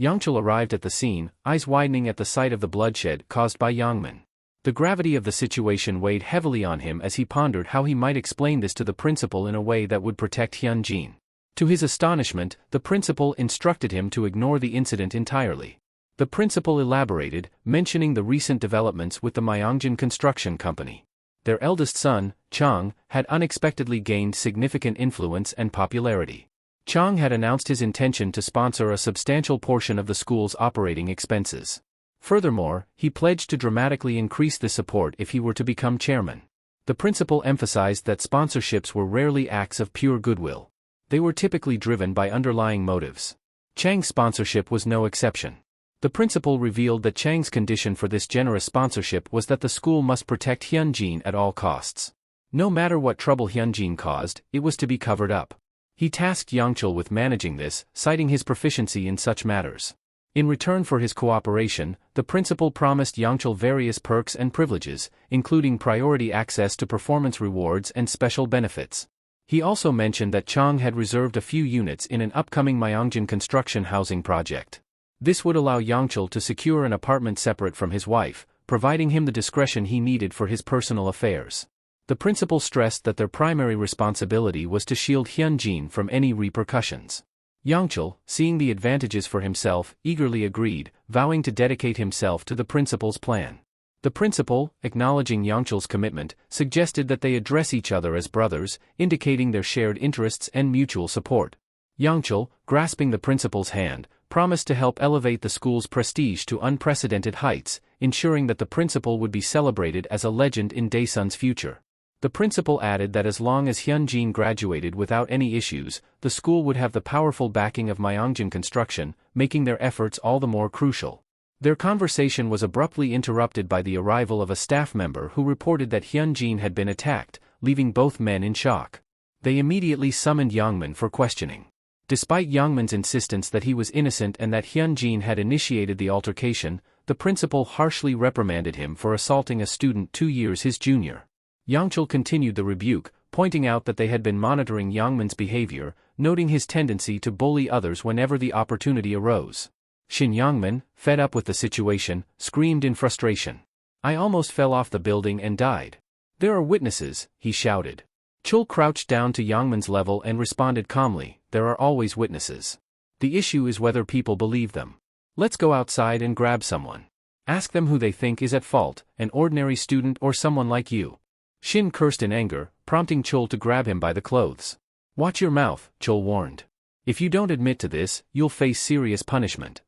Yangchul arrived at the scene, eyes widening at the sight of the bloodshed caused by Youngman. The gravity of the situation weighed heavily on him as he pondered how he might explain this to the principal in a way that would protect Hyan Jin. To his astonishment, the principal instructed him to ignore the incident entirely. The principal elaborated, mentioning the recent developments with the Myeongjin construction company. Their eldest son, Chang, had unexpectedly gained significant influence and popularity. Chang had announced his intention to sponsor a substantial portion of the school's operating expenses. Furthermore, he pledged to dramatically increase the support if he were to become chairman. The principal emphasized that sponsorships were rarely acts of pure goodwill. They were typically driven by underlying motives. Chang's sponsorship was no exception. The principal revealed that Chang's condition for this generous sponsorship was that the school must protect Hyan Jin at all costs. No matter what trouble Hyan Jin caused, it was to be covered up. He tasked Yangchul with managing this, citing his proficiency in such matters. In return for his cooperation, the principal promised Yangchul various perks and privileges, including priority access to performance rewards and special benefits. He also mentioned that Chang had reserved a few units in an upcoming Myeongjin construction housing project. This would allow Yangchul to secure an apartment separate from his wife, providing him the discretion he needed for his personal affairs. The principal stressed that their primary responsibility was to shield Hyan Jin from any repercussions. Yangchul, seeing the advantages for himself, eagerly agreed, vowing to dedicate himself to the principal's plan. The principal, acknowledging Yangchul's commitment, suggested that they address each other as brothers, indicating their shared interests and mutual support. Yangchul, grasping the principal's hand, promised to help elevate the school's prestige to unprecedented heights, ensuring that the principal would be celebrated as a legend in Daesun's future. The principal added that as long as Hyan Jin graduated without any issues, the school would have the powerful backing of Myeongjin construction, making their efforts all the more crucial. Their conversation was abruptly interrupted by the arrival of a staff member who reported that Hyan Jin had been attacked, leaving both men in shock. They immediately summoned Youngman for questioning. Despite Youngman's insistence that he was innocent and that Hyan Jin had initiated the altercation, the principal harshly reprimanded him for assaulting a student 2 years his junior. Yangchul continued the rebuke, pointing out that they had been monitoring Youngman's behavior, noting his tendency to bully others whenever the opportunity arose. Shin Youngman, fed up with the situation, screamed in frustration. "I almost fell off the building and died. There are witnesses," he shouted. Chul crouched down to Youngman's level and responded calmly, "There are always witnesses. The issue is whether people believe them. Let's go outside and grab someone. Ask them who they think is at fault, an ordinary student or someone like you." Shin cursed in anger, prompting Chul to grab him by the clothes. "Watch your mouth," Chul warned. "If you don't admit to this, you'll face serious punishment."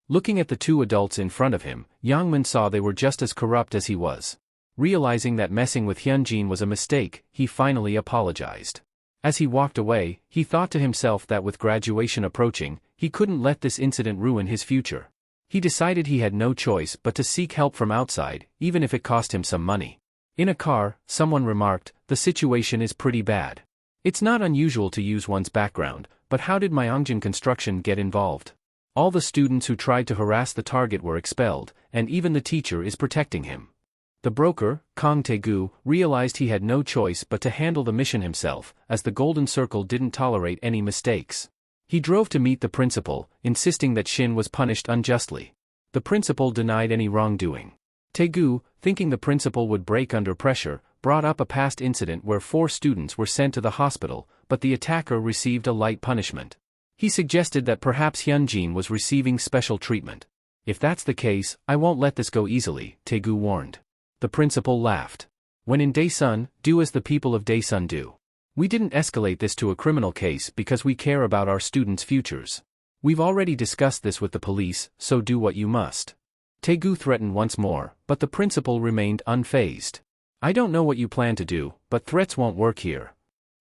Looking at the two adults in front of him, Youngman saw they were just as corrupt as he was. Realizing that messing with Hyan Jin was a mistake, he finally apologized. As he walked away, he thought to himself that with graduation approaching, he couldn't let this incident ruin his future. He decided he had no choice but to seek help from outside, even if it cost him some money. In a car, someone remarked, "The situation is pretty bad. It's not unusual to use one's background, but how did Myeongjin construction get involved? All the students who tried to harass the target were expelled, and even the teacher is protecting him." The broker, Kang Tae-gu, realized he had no choice but to handle the mission himself, as the Golden Circle didn't tolerate any mistakes. He drove to meet the principal, insisting that Shin was punished unjustly. The principal denied any wrongdoing. Tae-gu, thinking the principal would break under pressure, brought up a past incident where 4 students were sent to the hospital, but the attacker received a light punishment. He suggested that perhaps Hyan Jin was receiving special treatment. "If that's the case, I won't let this go easily," Tae-gu warned. The principal laughed. "When in Daesun, do as the people of Daesun do. We didn't escalate this to a criminal case because we care about our students' futures. We've already discussed this with the police, so do what you must." Tae-gu threatened once more, but the principal remained unfazed. "I don't know what you plan to do, but threats won't work here."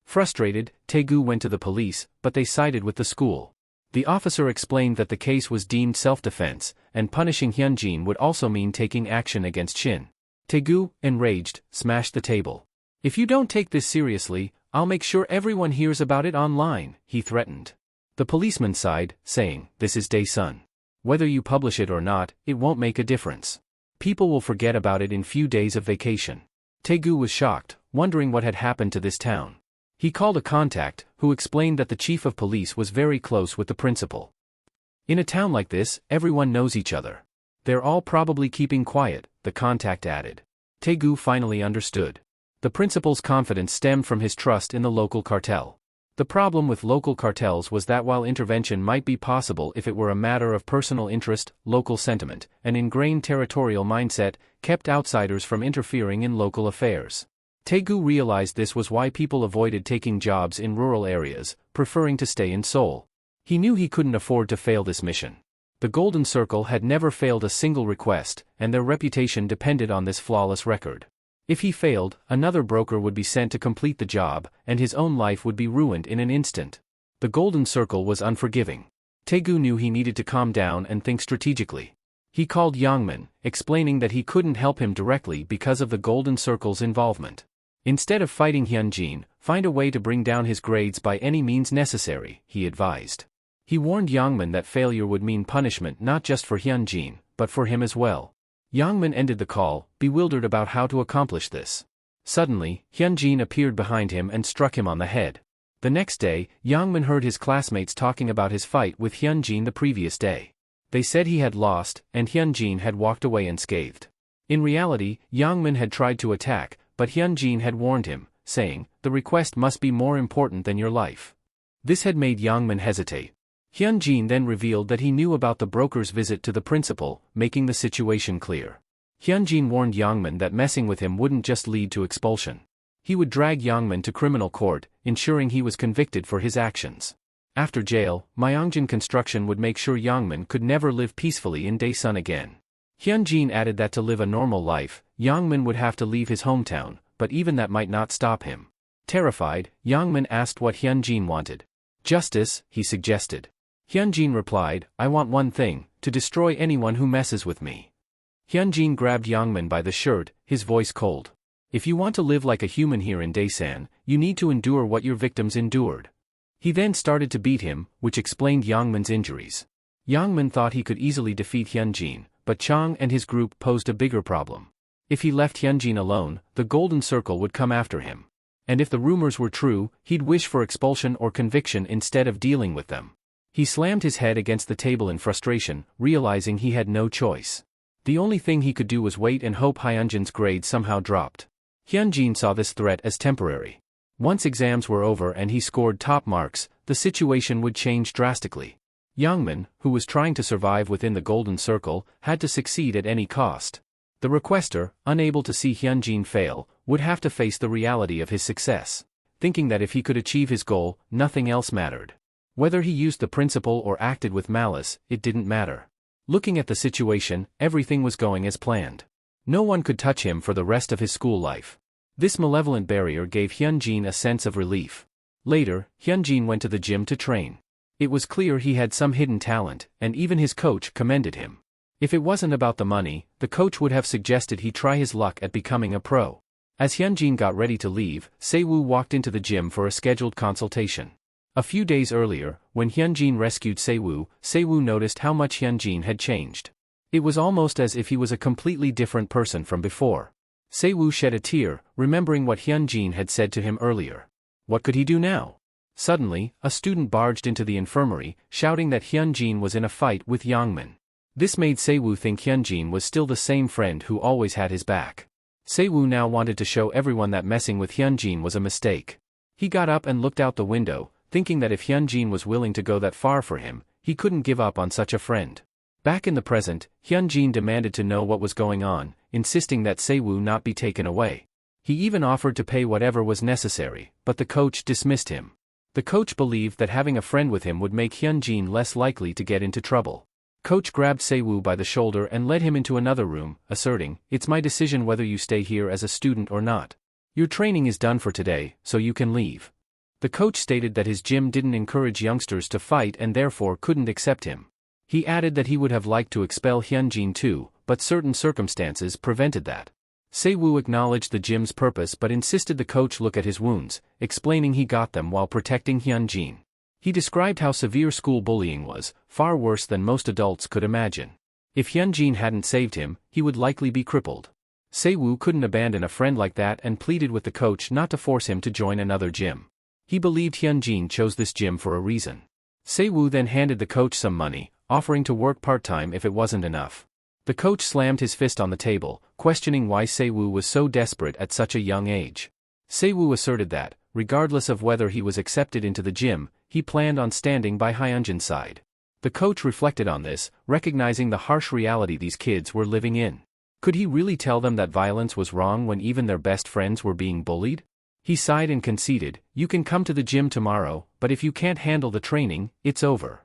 Frustrated, Tae-gu went to the police, but they sided with the school. The officer explained that the case was deemed self-defense, and punishing Hyan Jin would also mean taking action against Shin. Tae-gu, enraged, smashed the table. "If you don't take this seriously, I'll make sure everyone hears about it online," he threatened. The policeman sighed, saying, "This is Daesun. Whether you publish it or not, it won't make a difference. People will forget about it in few days of vacation." Tae-gu was shocked, wondering what had happened to this town. He called a contact, who explained that the chief of police was very close with the principal. In a town like this, everyone knows each other. They're all probably keeping quiet, the contact added. Taegu finally understood. The principal's confidence stemmed from his trust in the local cartel. The problem with local cartels was that while intervention might be possible if it were a matter of personal interest, local sentiment, an ingrained territorial mindset kept outsiders from interfering in local affairs. Taegu realized this was why people avoided taking jobs in rural areas, preferring to stay in Seoul. He knew he couldn't afford to fail this mission. The Golden Circle had never failed a single request, and their reputation depended on this flawless record. If he failed, another broker would be sent to complete the job, and his own life would be ruined in an instant. The Golden Circle was unforgiving. Taegu knew he needed to calm down and think strategically. He called Youngman, explaining that he couldn't help him directly because of the Golden Circle's involvement. Instead of fighting Hyan Jin, find a way to bring down his grades by any means necessary, he advised. He warned Youngman that failure would mean punishment not just for Hyan Jin, but for him as well. Youngman ended the call, bewildered about how to accomplish this. Suddenly, Hyan Jin appeared behind him and struck him on the head. The next day, Youngman heard his classmates talking about his fight with Hyan Jin the previous day. They said he had lost, and Hyan Jin had walked away unscathed. In reality, Youngman had tried to attack, but Hyan Jin had warned him, saying, "The request must be more important than your life." This had made Youngman hesitate. Hyan Jin then revealed that he knew about the broker's visit to the principal, making the situation clear. Hyan Jin warned Youngman that messing with him wouldn't just lead to expulsion. He would drag Youngman to criminal court, ensuring he was convicted for his actions. After jail, Myeongjin Construction would make sure Youngman could never live peacefully in Daesun again. Hyan Jin added that to live a normal life, Youngman would have to leave his hometown, but even that might not stop him. Terrified, Youngman asked what Hyan Jin wanted. "Justice," he suggested. Hyan Jin replied, "I want one thing, to destroy anyone who messes with me." Hyan Jin grabbed Youngman by the shirt, his voice cold. "If you want to live like a human here in Daesan, you need to endure what your victims endured." He then started to beat him, which explained Youngman's injuries. Youngman thought he could easily defeat Hyan Jin, but Chang and his group posed a bigger problem. If he left Hyan Jin alone, the Golden Circle would come after him. And if the rumors were true, he'd wish for expulsion or conviction instead of dealing with them. He slammed his head against the table in frustration, realizing he had no choice. The only thing he could do was wait and hope Hyan Jin's grade somehow dropped. Hyan Jin saw this threat as temporary. Once exams were over and he scored top marks, the situation would change drastically. Youngman, who was trying to survive within the Golden Circle, had to succeed at any cost. The requester, unable to see Hyan Jin fail, would have to face the reality of his success. Thinking that if he could achieve his goal, nothing else mattered. Whether he used the principle or acted with malice, it didn't matter. Looking at the situation, everything was going as planned. No one could touch him for the rest of his school life. This malevolent barrier gave Hyan Jin a sense of relief. Later, Hyan Jin went to the gym to train. It was clear he had some hidden talent, and even his coach commended him. If it wasn't about the money, the coach would have suggested he try his luck at becoming a pro. As Hyan Jin got ready to leave, Saewoo walked into the gym for a scheduled consultation. A few days earlier, when Hyan Jin rescued Saewoo noticed how much Hyan Jin had changed. It was almost as if he was a completely different person from before. Saewoo shed a tear, remembering what Hyan Jin had said to him earlier. What could he do now? Suddenly, a student barged into the infirmary, shouting that Hyan Jin was in a fight with Youngman. This made Saewoo think Hyan Jin was still the same friend who always had his back. Saewoo now wanted to show everyone that messing with Hyan Jin was a mistake. He got up and looked out the window, thinking that if Hyan Jin was willing to go that far for him, he couldn't give up on such a friend. Back in the present, Hyan Jin demanded to know what was going on, insisting that Saewoo not be taken away. He even offered to pay whatever was necessary, but the coach dismissed him. The coach believed that having a friend with him would make Hyan Jin less likely to get into trouble. Coach grabbed Saewoo by the shoulder and led him into another room, asserting, "It's my decision whether you stay here as a student or not. Your training is done for today, so you can leave." The coach stated that his gym didn't encourage youngsters to fight and therefore couldn't accept him. He added that he would have liked to expel Hyan Jin too, but certain circumstances prevented that. Saewoo acknowledged the gym's purpose but insisted the coach look at his wounds, explaining he got them while protecting Hyan Jin. He described how severe school bullying was, far worse than most adults could imagine. If Hyan Jin hadn't saved him, he would likely be crippled. Saewoo couldn't abandon a friend like that and pleaded with the coach not to force him to join another gym. He believed Hyan Jin chose this gym for a reason. Saewoo then handed the coach some money, offering to work part-time if it wasn't enough. The coach slammed his fist on the table, questioning why Se-woo was so desperate at such a young age. Se-woo asserted that, regardless of whether he was accepted into the gym, he planned on standing by Hyan Jin's side. The coach reflected on this, recognizing the harsh reality these kids were living in. Could he really tell them that violence was wrong when even their best friends were being bullied? He sighed and conceded, "You can come to the gym tomorrow, but if you can't handle the training, it's over."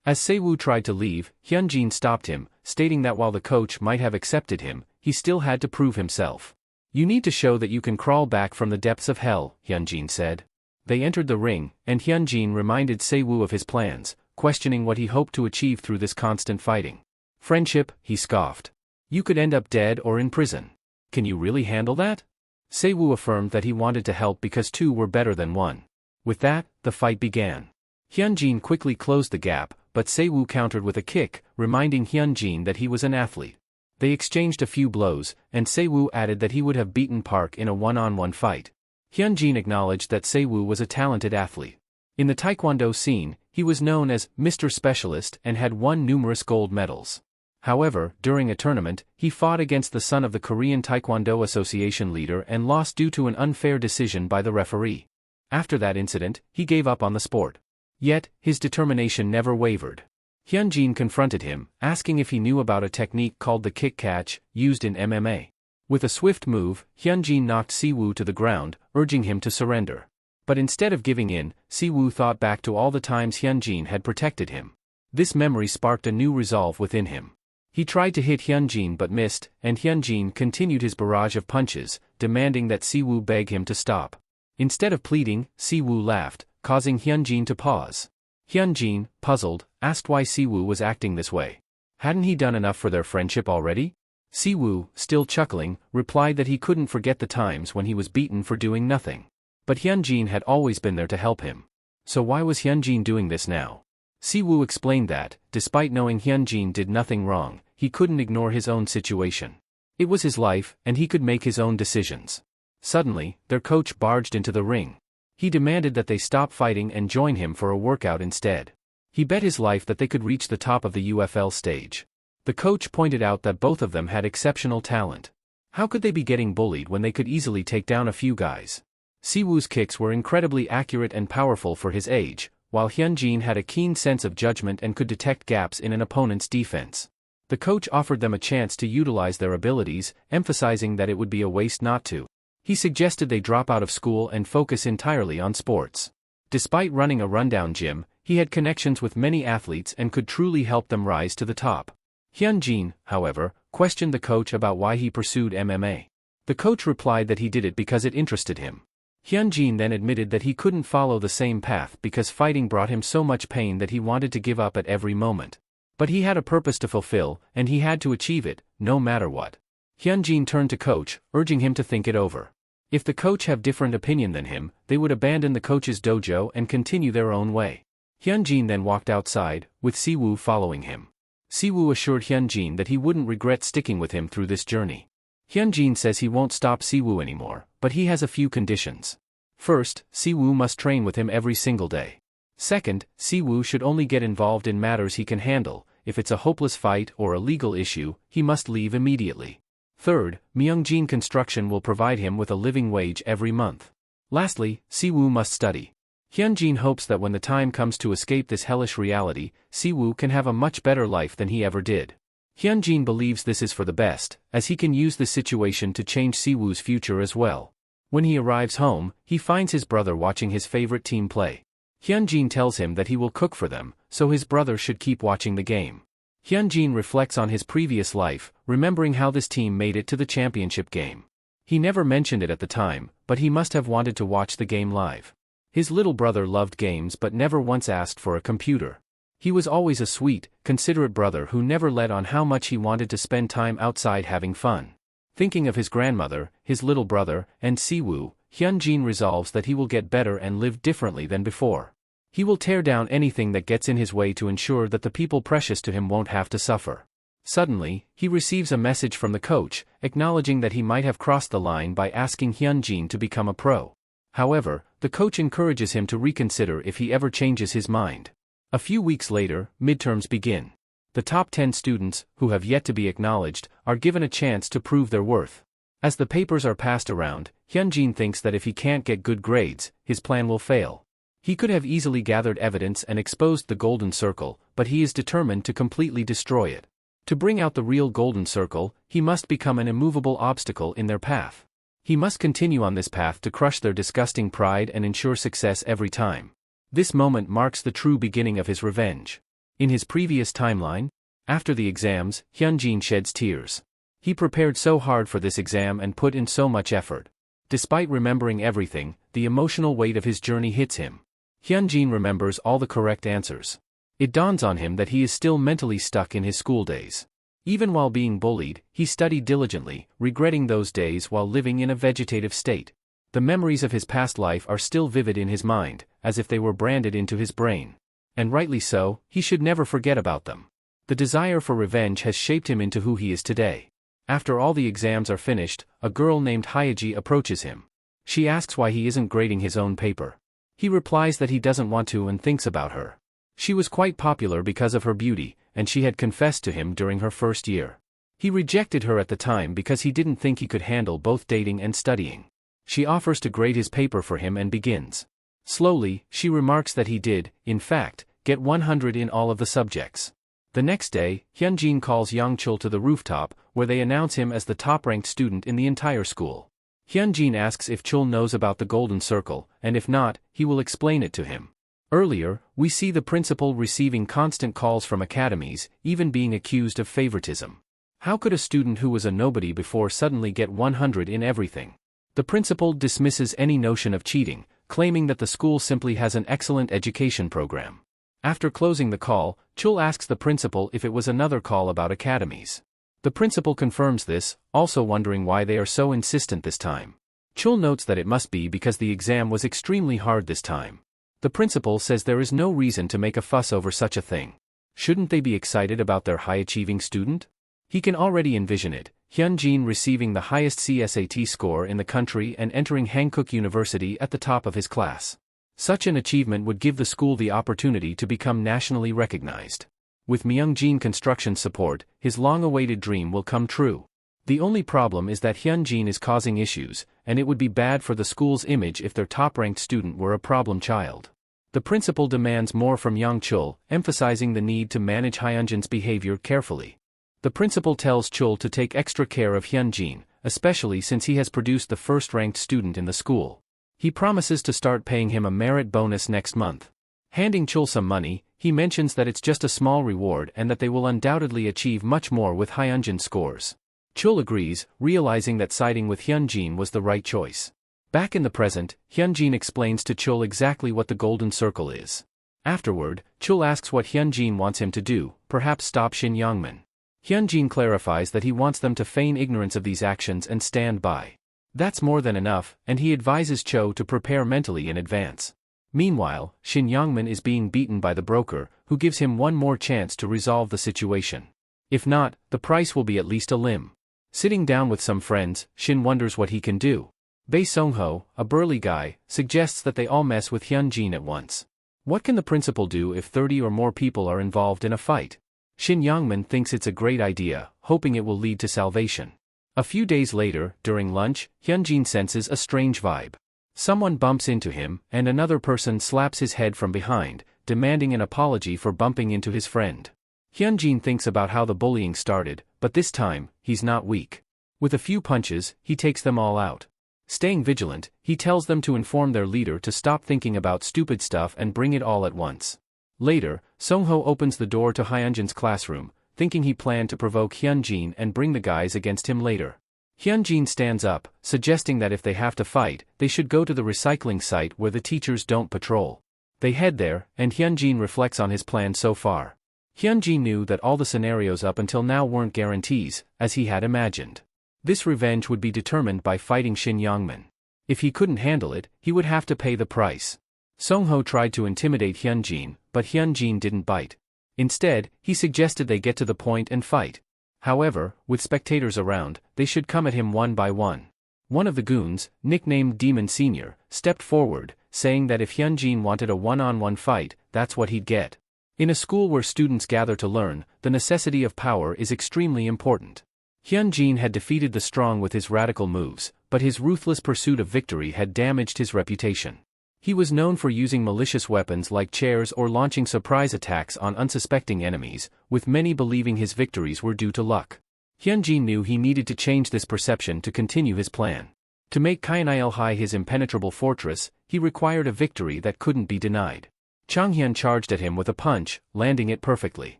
As Se-woo tried to leave, Hyan Jin stopped him, stating that while the coach might have accepted him, he still had to prove himself. "You need to show that you can crawl back from the depths of hell," Hyan Jin said. They entered the ring, and Hyan Jin reminded Se-woo of his plans, questioning what he hoped to achieve through this constant fighting. "Friendship," he scoffed. "You could end up dead or in prison. Can you really handle that?" Se-woo affirmed that he wanted to help because two were better than one. With that, the fight began. Hyan Jin quickly closed the gap, but Se-woo countered with a kick, reminding Hyan Jin that he was an athlete. They exchanged a few blows, and Se-woo added that he would have beaten Park in a one-on-one fight. Hyan Jin acknowledged that Se-woo was a talented athlete. In the taekwondo scene, he was known as Mr. Specialist and had won numerous gold medals. However, during a tournament, he fought against the son of the Korean Taekwondo Association leader and lost due to an unfair decision by the referee. After that incident, he gave up on the sport. Yet, his determination never wavered. Hyan Jin confronted him, asking if he knew about a technique called the kick catch, used in MMA. With a swift move, Hyan Jin knocked Se-woo to the ground, urging him to surrender. But instead of giving in, Se-woo thought back to all the times Hyan Jin had protected him. This memory sparked a new resolve within him. He tried to hit Hyan Jin but missed, and Hyan Jin continued his barrage of punches, demanding that Se-woo beg him to stop. Instead of pleading, Se-woo laughed, causing Hyan Jin to pause. Hyan Jin, puzzled, asked why Se-woo was acting this way. Hadn't he done enough for their friendship already? Se-woo, still chuckling, replied that he couldn't forget the times when he was beaten for doing nothing. But Hyan Jin had always been there to help him. So why was Hyan Jin doing this now? Se-woo explained that, despite knowing Hyan Jin did nothing wrong, he couldn't ignore his own situation. It was his life, and he could make his own decisions. Suddenly, their coach barged into the ring. He demanded that they stop fighting and join him for a workout instead. He bet his life that they could reach the top of the UFL stage. The coach pointed out that both of them had exceptional talent. How could they be getting bullied when they could easily take down a few guys? Se-woo's kicks were incredibly accurate and powerful for his age, while Hyan Jin had a keen sense of judgment and could detect gaps in an opponent's defense. The coach offered them a chance to utilize their abilities, emphasizing that it would be a waste not to. He suggested they drop out of school and focus entirely on sports. Despite running a rundown gym, he had connections with many athletes and could truly help them rise to the top. Hyan Jin, however, questioned the coach about why he pursued MMA. The coach replied that he did it because it interested him. Hyan Jin then admitted that he couldn't follow the same path because fighting brought him so much pain that he wanted to give up at every moment. But he had a purpose to fulfill, and he had to achieve it, no matter what. Hyan Jin turned to coach, urging him to think it over. If the coach have different opinion than him, they would abandon the coach's dojo and continue their own way. Hyan Jin then walked outside, with Se-woo following him. Se-woo assured Hyan Jin that he wouldn't regret sticking with him through this journey. Hyan Jin says he won't stop Se-woo anymore, but he has a few conditions. First, Se-woo must train with him every single day. Second, Se-woo should only get involved in matters he can handle. If it's a hopeless fight or a legal issue, he must leave immediately. Third, Myungjin Construction will provide him with a living wage every month. Lastly, Se-woo must study. Hyan Jin hopes that when the time comes to escape this hellish reality, Se-woo can have a much better life than he ever did. Hyan Jin believes this is for the best, as he can use this situation to change Se-woo's future as well. When he arrives home, he finds his brother watching his favorite team play. Hyan Jin tells him that he will cook for them, so his brother should keep watching the game. Hyan Jin reflects on his previous life, remembering how this team made it to the championship game. He never mentioned it at the time, but he must have wanted to watch the game live. His little brother loved games but never once asked for a computer. He was always a sweet, considerate brother who never let on how much he wanted to spend time outside having fun. Thinking of his grandmother, his little brother, and Se-woo, Hyan Jin resolves that he will get better and live differently than before. He will tear down anything that gets in his way to ensure that the people precious to him won't have to suffer. Suddenly, he receives a message from the coach, acknowledging that he might have crossed the line by asking Hyan Jin to become a pro. However, the coach encourages him to reconsider if he ever changes his mind. A few weeks later, midterms begin. The top 10 students, who have yet to be acknowledged, are given a chance to prove their worth. As the papers are passed around, Hyan Jin thinks that if he can't get good grades, his plan will fail. He could have easily gathered evidence and exposed the golden circle, but he is determined to completely destroy it. To bring out the real golden circle, he must become an immovable obstacle in their path. He must continue on this path to crush their disgusting pride and ensure success every time. This moment marks the true beginning of his revenge. In his previous timeline, after the exams, Hyan Jin sheds tears. He prepared so hard for this exam and put in so much effort. Despite remembering everything, the emotional weight of his journey hits him. Hyan Jin remembers all the correct answers. It dawns on him that he is still mentally stuck in his school days. Even while being bullied, he studied diligently, regretting those days while living in a vegetative state. The memories of his past life are still vivid in his mind, as if they were branded into his brain. And rightly so, he should never forget about them. The desire for revenge has shaped him into who he is today. After all the exams are finished, a girl named Hyan approaches him. She asks why he isn't grading his own paper. He replies that he doesn't want to and thinks about her. She was quite popular because of her beauty, and she had confessed to him during her first year. He rejected her at the time because he didn't think he could handle both dating and studying. She offers to grade his paper for him and begins. Slowly, she remarks that he did, in fact, get 100 in all of the subjects. The next day, Hyan Jin calls Yang Chul to the rooftop, where they announce him as the top-ranked student in the entire school. Hyan Jin asks if Chul knows about the golden circle, and if not, he will explain it to him. Earlier, we see the principal receiving constant calls from academies, even being accused of favoritism. How could a student who was a nobody before suddenly get 100 in everything? The principal dismisses any notion of cheating, claiming that the school simply has an excellent education program. After closing the call, Chul asks the principal if it was another call about academies. The principal confirms this, also wondering why they are so insistent this time. Chul notes that it must be because the exam was extremely hard this time. The principal says there is no reason to make a fuss over such a thing. Shouldn't they be excited about their high-achieving student? He can already envision it, Hyan Jin receiving the highest CSAT score in the country and entering Hankook University at the top of his class. Such an achievement would give the school the opportunity to become nationally recognized. With Myungjin Construction's support, his long-awaited dream will come true. The only problem is that Hyan Jin is causing issues, and it would be bad for the school's image if their top-ranked student were a problem child. The principal demands more from Yang Chul, emphasizing the need to manage Hyan Jin's behavior carefully. The principal tells Chul to take extra care of Hyan Jin, especially since he has produced the first-ranked student in the school. He promises to start paying him a merit bonus next month. Handing Chul some money, he mentions that it's just a small reward and that they will undoubtedly achieve much more with Hyan Jin's scores. Chul agrees, realizing that siding with Hyan Jin was the right choice. Back in the present, Hyan Jin explains to Chul exactly what the golden circle is. Afterward, Chul asks what Hyan Jin wants him to do, perhaps stop Shin Youngman. Hyan Jin clarifies that he wants them to feign ignorance of these actions and stand by. That's more than enough, and he advises Cho to prepare mentally in advance. Meanwhile, Shin Youngman is being beaten by the broker, who gives him one more chance to resolve the situation. If not, the price will be at least a limb. Sitting down with some friends, Shin wonders what he can do. Bae Songho, a burly guy, suggests that they all mess with Hyan Jin at once. What can the principal do if 30 or more people are involved in a fight? Shin Youngman thinks it's a great idea, hoping it will lead to salvation. A few days later, during lunch, Hyan Jin senses a strange vibe. Someone bumps into him, and another person slaps his head from behind, demanding an apology for bumping into his friend. Hyan Jin thinks about how the bullying started, but this time, he's not weak. With a few punches, he takes them all out. Staying vigilant, he tells them to inform their leader to stop thinking about stupid stuff and bring it all at once. Later, Songho opens the door to Hyan Jin's classroom, thinking he planned to provoke Hyan Jin and bring the guys against him later. Hyan Jin stands up, suggesting that if they have to fight, they should go to the recycling site where the teachers don't patrol. They head there, and Hyan Jin reflects on his plan so far. Hyan Jin knew that all the scenarios up until now weren't guarantees, as he had imagined. This revenge would be determined by fighting Shin Youngman. If he couldn't handle it, he would have to pay the price. Songho tried to intimidate Hyan Jin, but Hyan Jin didn't bite. Instead, he suggested they get to the point and fight. However, with spectators around, they should come at him one by one. One of the goons, nicknamed Demon Senior, stepped forward, saying that if Hyan Jin wanted a one-on-one fight, that's what he'd get. In a school where students gather to learn, the necessity of power is extremely important. Hyan Jin had defeated the strong with his radical moves, but his ruthless pursuit of victory had damaged his reputation. He was known for using malicious weapons like chairs or launching surprise attacks on unsuspecting enemies, with many believing his victories were due to luck. Hyan Jin knew he needed to change this perception to continue his plan. To make Kyanil his impenetrable fortress, he required a victory that couldn't be denied. Changhyun charged at him with a punch, landing it perfectly.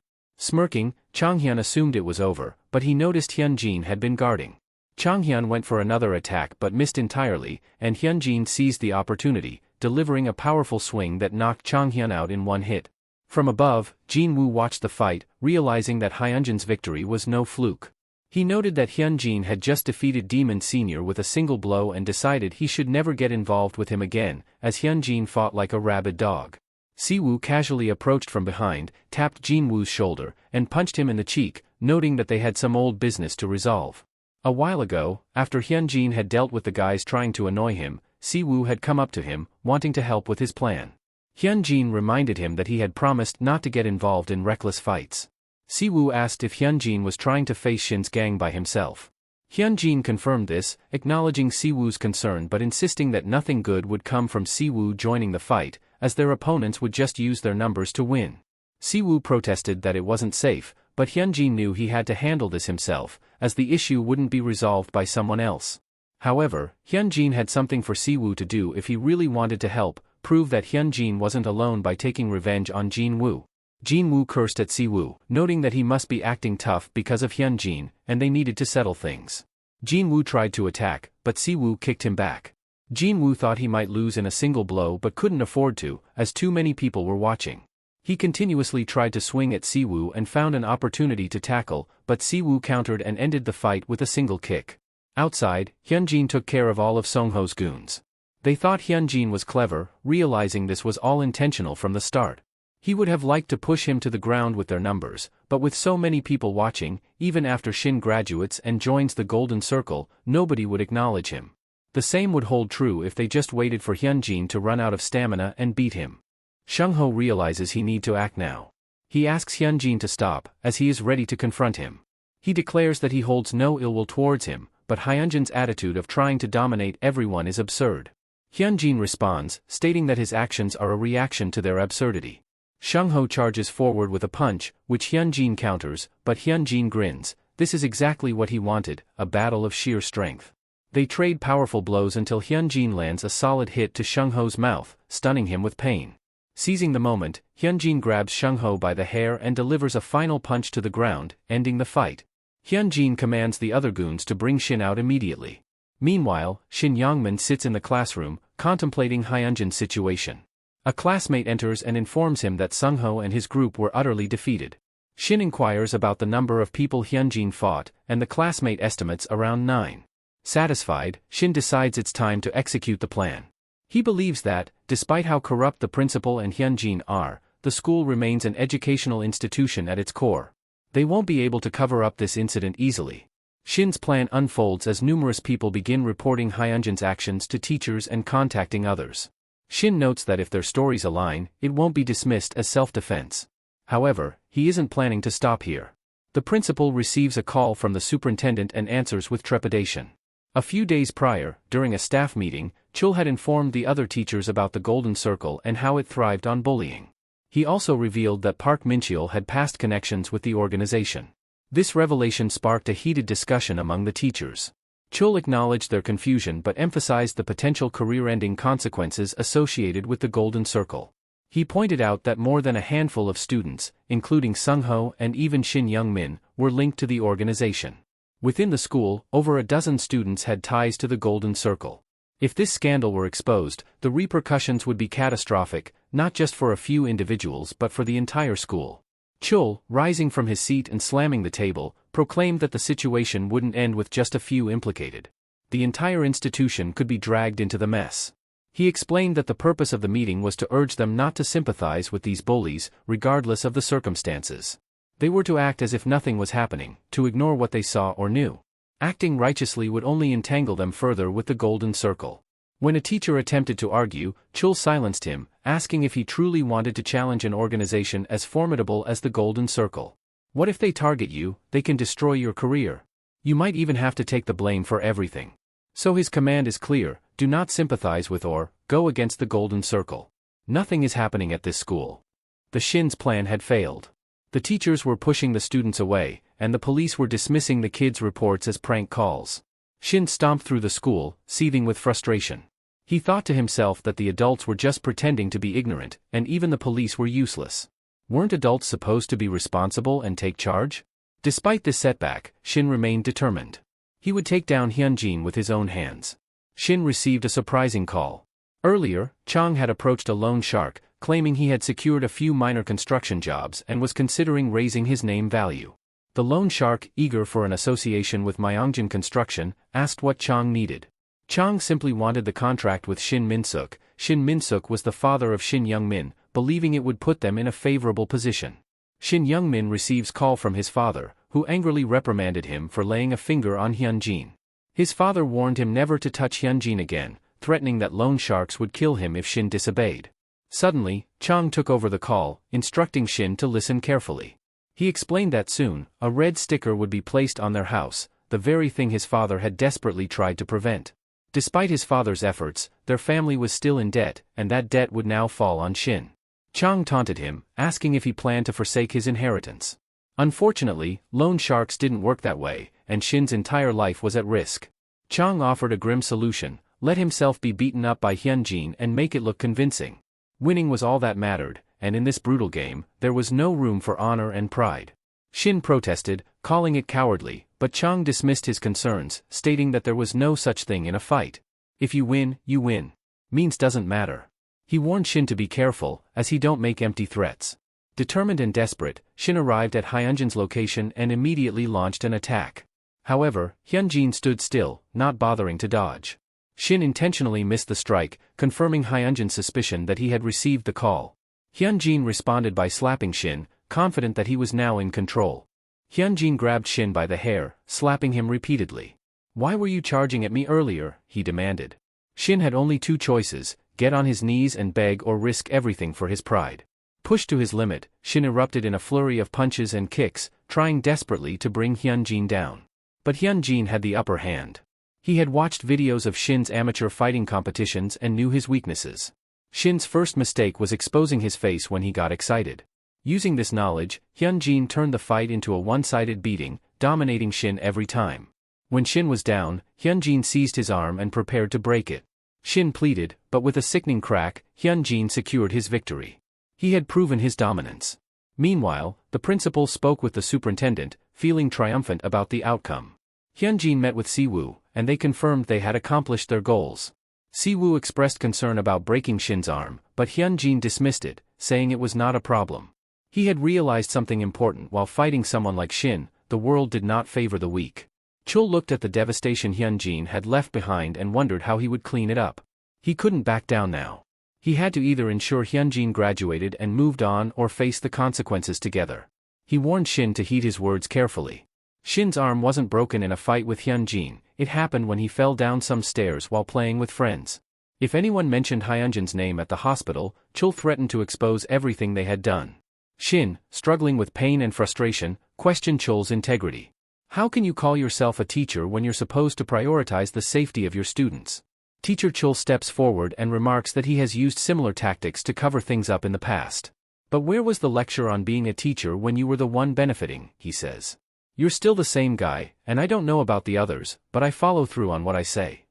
Smirking, Changhyun assumed it was over, but he noticed Hyan Jin had been guarding. Changhyun went for another attack but missed entirely, and Hyan Jin seized the opportunity, delivering a powerful swing that knocked Changhyun out in one hit. From above, Jin Woo watched the fight, realizing that Hyan Jin's victory was no fluke. He noted that Hyan Jin had just defeated Demon Senior with a single blow and decided he should never get involved with him again, as Hyan Jin fought like a rabid dog. Siwoo casually approached from behind, tapped Jin Woo's shoulder, and punched him in the cheek, noting that they had some old business to resolve. A while ago, after Hyan Jin had dealt with the guys trying to annoy him, Siwoo had come up to him, wanting to help with his plan. Hyan Jin reminded him that he had promised not to get involved in reckless fights. Siwoo asked if Hyan Jin was trying to face Shin's gang by himself. Hyan Jin confirmed this, acknowledging Siwoo's concern but insisting that nothing good would come from Siwoo joining the fight, as their opponents would just use their numbers to win. Siwoo protested that it wasn't safe, but Hyan Jin knew he had to handle this himself, as the issue wouldn't be resolved by someone else. However, Hyan Jin had something for Siwoo to do if he really wanted to help, prove that Hyan Jin wasn't alone by taking revenge on Jin Woo. Jin Woo cursed at Siwoo, noting that he must be acting tough because of Hyan Jin, and they needed to settle things. Jin Woo tried to attack, but Siwoo kicked him back. Jin Woo thought he might lose in a single blow but couldn't afford to, as too many people were watching. He continuously tried to swing at Siwoo and found an opportunity to tackle, but Siwoo countered and ended the fight with a single kick. Outside, Hyan Jin took care of all of Songho's goons. They thought Hyan Jin was clever, realizing this was all intentional from the start. He would have liked to push him to the ground with their numbers, but with so many people watching, even after Shin graduates and joins the Golden Circle, nobody would acknowledge him. The same would hold true if they just waited for Hyan Jin to run out of stamina and beat him. Songho realizes he needs to act now. He asks Hyan Jin to stop, as he is ready to confront him. He declares that he holds no ill will towards him, but Hyan Jin's attitude of trying to dominate everyone is absurd. Hyan Jin responds, stating that his actions are a reaction to their absurdity. Songho charges forward with a punch, which Hyan Jin counters, but Hyan Jin grins. This is exactly what he wanted, a battle of sheer strength. They trade powerful blows until Hyan Jin lands a solid hit to Songho's mouth, stunning him with pain. Seizing the moment, Hyan Jin grabs Songho by the hair and delivers a final punch to the ground, ending the fight. Hyan Jin commands the other goons to bring Shin out immediately. Meanwhile, Shin Youngman sits in the classroom, contemplating Hyan Jin's situation. A classmate enters and informs him that Songho and his group were utterly defeated. Shin inquires about the number of people Hyan Jin fought, and the classmate estimates around 9. Satisfied, Shin decides it's time to execute the plan. He believes that, despite how corrupt the principal and Hyan Jin are, the school remains an educational institution at its core. They won't be able to cover up this incident easily. Shin's plan unfolds as numerous people begin reporting Hyan Jin's actions to teachers and contacting others. Shin notes that if their stories align, it won't be dismissed as self-defense. However, he isn't planning to stop here. The principal receives a call from the superintendent and answers with trepidation. A few days prior, during a staff meeting, Chul had informed the other teachers about the Golden Circle and how it thrived on bullying. He also revealed that Park Mincheol had past connections with the organization. This revelation sparked a heated discussion among the teachers. Chul acknowledged their confusion but emphasized the potential career-ending consequences associated with the Golden Circle. He pointed out that more than a handful of students, including Songho and even Shin Youngmin, were linked to the organization. Within the school, over a dozen students had ties to the Golden Circle. If this scandal were exposed, the repercussions would be catastrophic, not just for a few individuals but for the entire school. Chul, rising from his seat and slamming the table, proclaimed that the situation wouldn't end with just a few implicated. The entire institution could be dragged into the mess. He explained that the purpose of the meeting was to urge them not to sympathize with these bullies, regardless of the circumstances. They were to act as if nothing was happening, to ignore what they saw or knew. Acting righteously would only entangle them further with the Golden Circle. When a teacher attempted to argue, Chul silenced him, asking if he truly wanted to challenge an organization as formidable as the Golden Circle. What if they target you? They can destroy your career. You might even have to take the blame for everything. So his command is clear: do not sympathize with or go against the Golden Circle. Nothing is happening at this school. The Shin's plan had failed. The teachers were pushing the students away, and the police were dismissing the kids' reports as prank calls. Shin stomped through the school, seething with frustration. He thought to himself that the adults were just pretending to be ignorant, and even the police were useless. Weren't adults supposed to be responsible and take charge? Despite this setback, Shin remained determined. He would take down Hyan Jin with his own hands. Shin received a surprising call. Earlier, Chang had approached a loan shark, claiming he had secured a few minor construction jobs and was considering raising his name value. The loan shark, eager for an association with Hyan Jin Construction, asked what Chang needed. Chang simply wanted the contract with Shin Min-suk. Shin Min-suk was the father of Shin Youngman, believing it would put them in a favorable position. Shin Youngman receives call from his father, who angrily reprimanded him for laying a finger on Hyan Jin. His father warned him never to touch Hyan Jin again, threatening that loan sharks would kill him if Shin disobeyed. Suddenly, Chang took over the call, instructing Shin to listen carefully. He explained that soon, a red sticker would be placed on their house, the very thing his father had desperately tried to prevent. Despite his father's efforts, their family was still in debt, and that debt would now fall on Shin. Chang taunted him, asking if he planned to forsake his inheritance. Unfortunately, loan sharks didn't work that way, and Shin's entire life was at risk. Chang offered a grim solution: let himself be beaten up by Hyan Jin and make it look convincing. Winning was all that mattered, and in this brutal game, there was no room for honor and pride. Shin protested, calling it cowardly, but Chang dismissed his concerns, stating that there was no such thing in a fight. If you win, you win. Means doesn't matter. He warned Shin to be careful, as he don't make empty threats. Determined and desperate, Shin arrived at Hyan Jin's location and immediately launched an attack. However, Hyan Jin stood still, not bothering to dodge. Shin intentionally missed the strike, confirming Hyan Jin's suspicion that he had received the call. Hyan Jin responded by slapping Shin, confident that he was now in control. Hyan Jin grabbed Shin by the hair, slapping him repeatedly. "Why were you charging at me earlier?" he demanded. Shin had only two choices: get on his knees and beg or risk everything for his pride. Pushed to his limit, Shin erupted in a flurry of punches and kicks, trying desperately to bring Hyan Jin down. But Hyan Jin had the upper hand. He had watched videos of Shin's amateur fighting competitions and knew his weaknesses. Shin's first mistake was exposing his face when he got excited. Using this knowledge, Hyan Jin turned the fight into a one-sided beating, dominating Shin every time. When Shin was down, Hyan Jin seized his arm and prepared to break it. Shin pleaded, but with a sickening crack, Hyan Jin secured his victory. He had proven his dominance. Meanwhile, the principal spoke with the superintendent, feeling triumphant about the outcome. Hyan Jin met with Siwoo, and they confirmed they had accomplished their goals. Siwoo expressed concern about breaking Shin's arm, but Hyan Jin dismissed it, saying it was not a problem. He had realized something important: while fighting someone like Shin, the world did not favor the weak. Chul looked at the devastation Hyan Jin had left behind and wondered how he would clean it up. He couldn't back down now. He had to either ensure Hyan Jin graduated and moved on or face the consequences together. He warned Shin to heed his words carefully. Shin's arm wasn't broken in a fight with Hyan Jin, it happened when he fell down some stairs while playing with friends. If anyone mentioned Hyan Jin's name at the hospital, Chul threatened to expose everything they had done. Shin, struggling with pain and frustration, questioned Chul's integrity. "How can you call yourself a teacher when you're supposed to prioritize the safety of your students?" Teacher Chul steps forward and remarks that he has used similar tactics to cover things up in the past. "But where was the lecture on being a teacher when you were the one benefiting?" he says. "You're still the same guy, and I don't know about the others, but I follow through on what I say."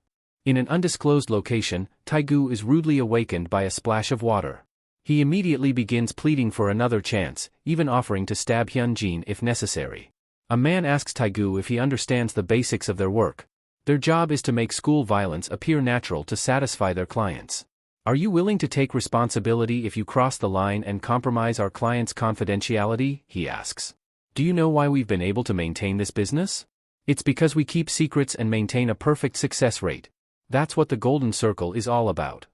In an undisclosed location, Taegu is rudely awakened by a splash of water. He immediately begins pleading for another chance, even offering to stab Hyan Jin if necessary. A man asks Taegu if he understands the basics of their work. Their job is to make school violence appear natural to satisfy their clients. "Are you willing to take responsibility if you cross the line and compromise our clients' confidentiality?" he asks. "Do you know why we've been able to maintain this business? It's because we keep secrets and maintain a perfect success rate. That's what the Golden Circle is all about."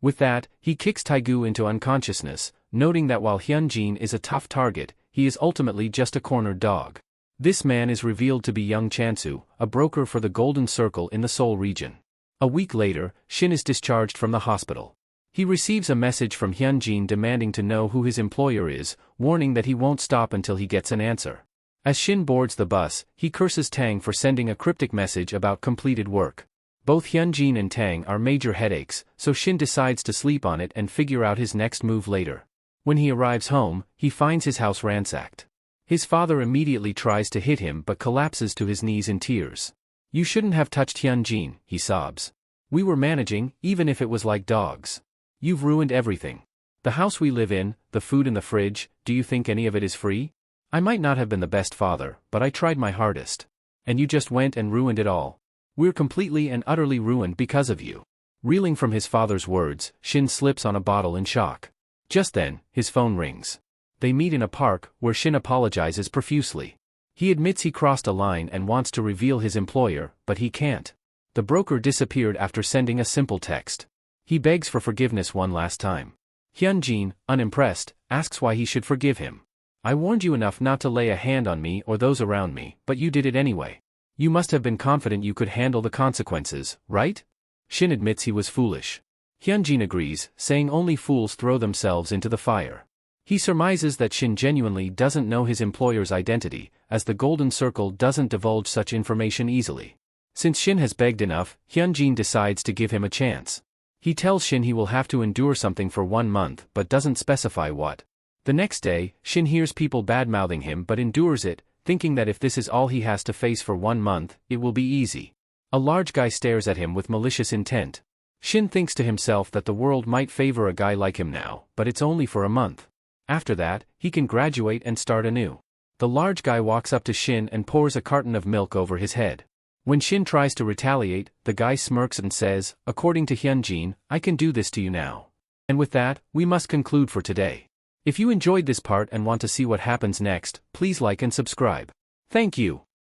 With that, he kicks Taegu into unconsciousness, noting that while Hyan Jin is a tough target, he is ultimately just a cornered dog. This man is revealed to be Young Chansu, a broker for the Golden Circle in the Seoul region. A week later, Shin is discharged from the hospital. He receives a message from Hyan Jin demanding to know who his employer is, warning that he won't stop until he gets an answer. As Shin boards the bus, he curses Tang for sending a cryptic message about completed work. Both Hyan Jin and Tang are major headaches, so Shin decides to sleep on it and figure out his next move later. When he arrives home, he finds his house ransacked. His father immediately tries to hit him but collapses to his knees in tears. "You shouldn't have touched Hyan Jin," he sobs. "We were managing, even if it was like dogs. You've ruined everything. The house we live in, the food in the fridge, do you think any of it is free? I might not have been the best father, but I tried my hardest. And you just went and ruined it all. We're completely and utterly ruined because of you." Reeling from his father's words, Shin slips on a bottle in shock. Just then, his phone rings. They meet in a park, where Shin apologizes profusely. He admits he crossed a line and wants to reveal his employer, but he can't. The broker disappeared after sending a simple text. He begs for forgiveness one last time. Hyan Jin, unimpressed, asks why he should forgive him. "I warned you enough not to lay a hand on me or those around me, but you did it anyway. You must have been confident you could handle the consequences, right?" Shin admits he was foolish. Hyan Jin agrees, saying only fools throw themselves into the fire. He surmises that Shin genuinely doesn't know his employer's identity, as the Golden Circle doesn't divulge such information easily. Since Shin has begged enough, Hyan Jin decides to give him a chance. He tells Shin he will have to endure something for 1 month but doesn't specify what. The next day, Shin hears people bad-mouthing him but endures it, thinking that if this is all he has to face for 1 month, it will be easy. A large guy stares at him with malicious intent. Shin thinks to himself that the world might favor a guy like him now, but it's only for a month. After that, he can graduate and start anew. The large guy walks up to Shin and pours a carton of milk over his head. When Shin tries to retaliate, the guy smirks and says, "According to Hyan Jin, I can do this to you now." And with that, we must conclude for today. If you enjoyed this part and want to see what happens next, please like and subscribe. Thank you.